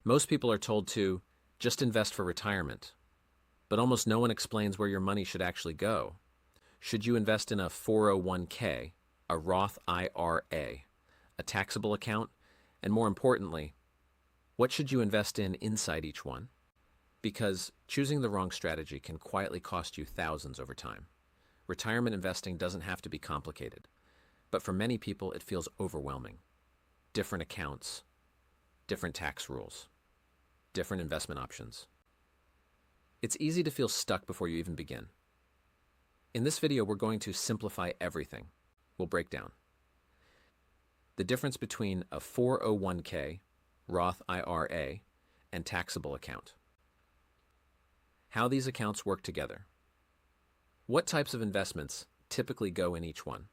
Most people are told to just invest for retirement, but almost no one explains where your money should actually go. Should you invest in a 401k, a Roth IRA, a taxable account, and more importantly, what should you invest in inside each one? Because choosing the wrong strategy can quietly cost you thousands over time. Retirement investing doesn't have to be complicated, but for many people it feels overwhelming. Different accounts, different tax rules, different investment options. It's easy to feel stuck before you even begin. In this video, we're going to simplify everything. We'll break down the difference between a 401k, Roth IRA, and taxable account. How these accounts work together. What types of investments typically go in each one?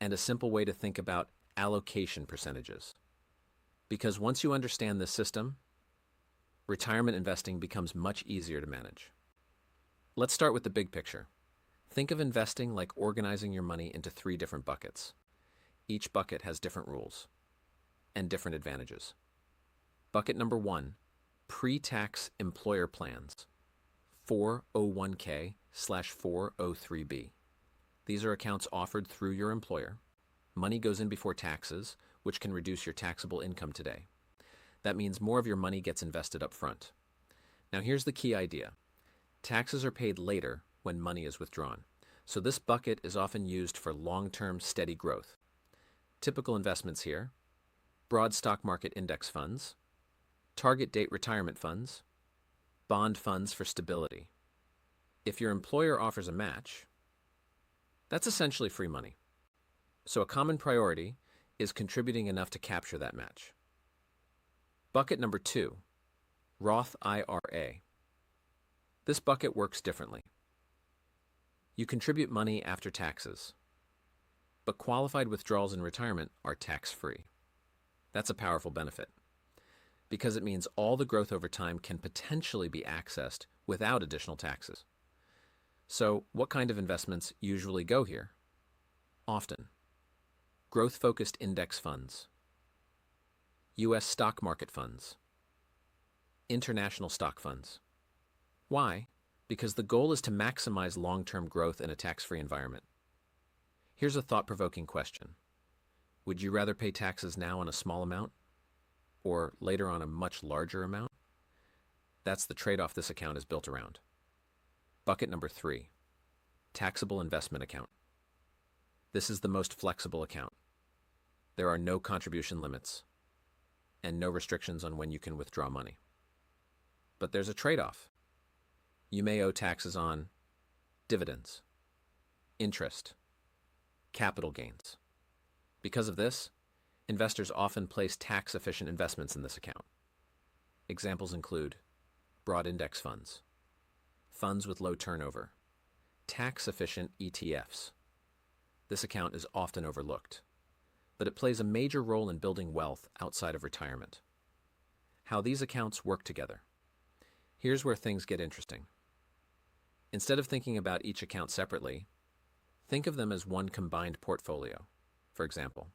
And a simple way to think about allocation percentages. Because once you understand this system, retirement investing becomes much easier to manage. Let's start with the big picture. Think of investing like organizing your money into 3 different buckets. Each bucket has different rules and different advantages. Bucket number 1, pre-tax employer plans, 401k/403b. These are accounts offered through your employer. Money goes in before taxes, which can reduce your taxable income today. That means more of your money gets invested up front. Now here's the key idea. Taxes are paid later when money is withdrawn, so this bucket is often used for long-term steady growth. Typical investments here: broad stock market index funds, target date retirement funds, bond funds for stability. If your employer offers a match, that's essentially free money. So a common priority is contributing enough to capture that match. Bucket number 2, Roth IRA. This bucket works differently. You contribute money after taxes, but qualified withdrawals in retirement are tax-free. That's a powerful benefit, because it means all the growth over time can potentially be accessed without additional taxes. So, what kind of investments usually go here? Often, growth-focused index funds, U.S. stock market funds, international stock funds. Why? Because the goal is to maximize long-term growth in a tax-free environment. Here's a thought-provoking question. Would you rather pay taxes now on a small amount or later on a much larger amount? That's the trade-off this account is built around. Bucket number 3, taxable investment account. This is the most flexible account. There are no contribution limits and no restrictions on when you can withdraw money. But there's a trade-off. You may owe taxes on dividends, interest, capital gains. Because of this, investors often place tax-efficient investments in this account. Examples include broad index funds, funds with low turnover, tax-efficient ETFs. This account is often overlooked, but it plays a major role in building wealth outside of retirement. How these accounts work together. Here's where things get interesting. Instead of thinking about each account separately, think of them as one combined portfolio. For example,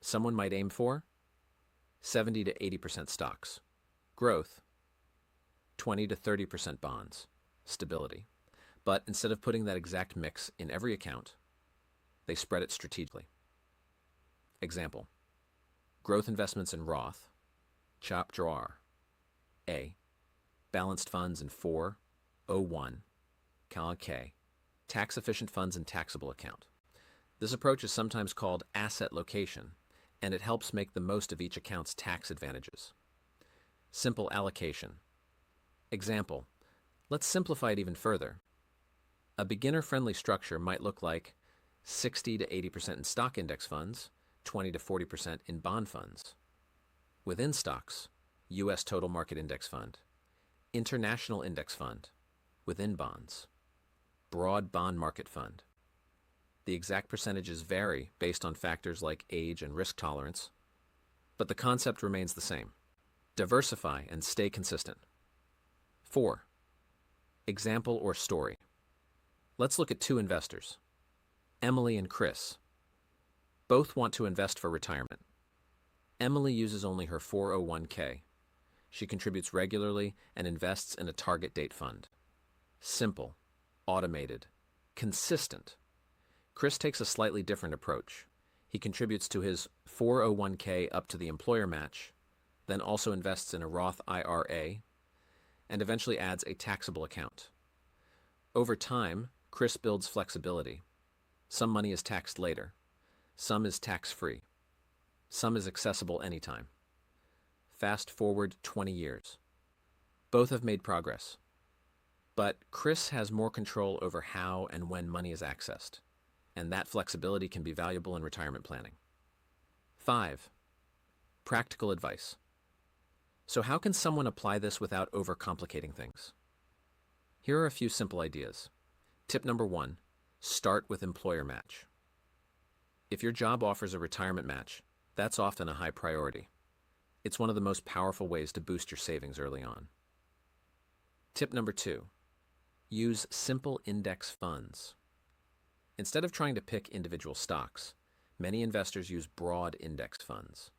someone might aim for 70 to 80% stocks, growth, 20 to 30% bonds, stability. But instead of putting that exact mix in every account, they spread it strategically. Example, growth investments in Roth, chop drawer, A, balanced funds in 401, K, tax-efficient funds in taxable account. This approach is sometimes called asset location, and it helps make the most of each account's tax advantages. Simple allocation. Example, let's simplify it even further. A beginner-friendly structure might look like 60 to 80% in stock index funds, 20 to 40% in bond funds. Within stocks, U.S. Total Market Index Fund, International Index Fund, within bonds, broad bond market fund. The exact percentages vary based on factors like age and risk tolerance, but the concept remains the same. Diversify and stay consistent. 4. Example or story. Let's look at 2 investors, Emily and Chris. Both want to invest for retirement. Emily uses only her 401k, She contributes regularly and invests in a target date fund. Simple, automated, consistent. Chris takes a slightly different approach. He contributes to his 401k up to the employer match, then also invests in a Roth IRA, and eventually adds a taxable account. Over time, Chris builds flexibility. Some money is taxed later. Some is tax-free. Some is accessible anytime. Fast forward 20 years. Both have made progress. But Chris has more control over how and when money is accessed, and that flexibility can be valuable in retirement planning. 5. Practical advice. So how can someone apply this without overcomplicating things? Here are a few simple ideas. Tip number 1, start with employer match. If your job offers a retirement match, that's often a high priority. It's one of the most powerful ways to boost your savings early on. Tip number 2, use simple index funds. Instead of trying to pick individual stocks, many investors use broad index funds.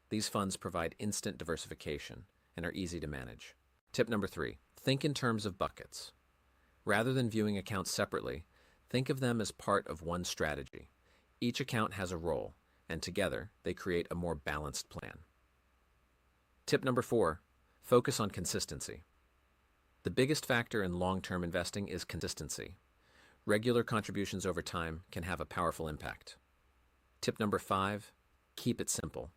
These funds provide instant diversification and are easy to manage. Tip number 3, think in terms of buckets. Rather than viewing accounts separately, think of them as part of one strategy. Each account has a role, and together they create a more balanced plan. Tip number 4, focus on consistency. The biggest factor in long-term investing is consistency. Regular contributions over time can have a powerful impact. Tip number 5, keep it simple.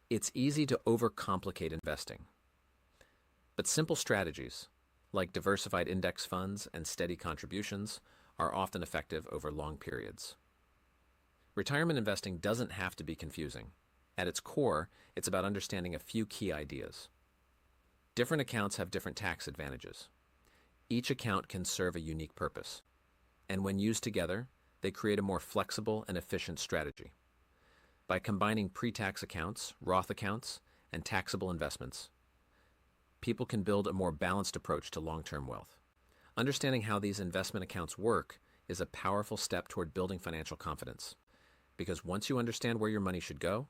It's easy to overcomplicate investing. But simple strategies, like diversified index funds and steady contributions, are often effective over long periods. Retirement investing doesn't have to be confusing. At its core, it's about understanding a few key ideas. Different accounts have different tax advantages. Each account can serve a unique purpose. And when used together, they create a more flexible and efficient strategy. By combining pre-tax accounts, Roth accounts, and taxable investments, people can build a more balanced approach to long-term wealth. Understanding how these investment accounts work is a powerful step toward building financial confidence. Because once you understand where your money should go,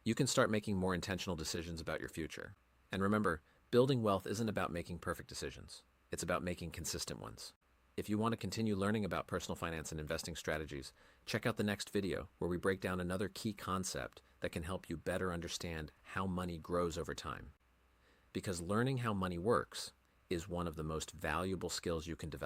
you can start making more intentional decisions about your future. And remember, building wealth isn't about making perfect decisions. It's about making consistent ones. If you want to continue learning about personal finance and investing strategies, check out the next video where we break down another key concept that can help you better understand how money grows over time. Because learning how money works is one of the most valuable skills you can develop.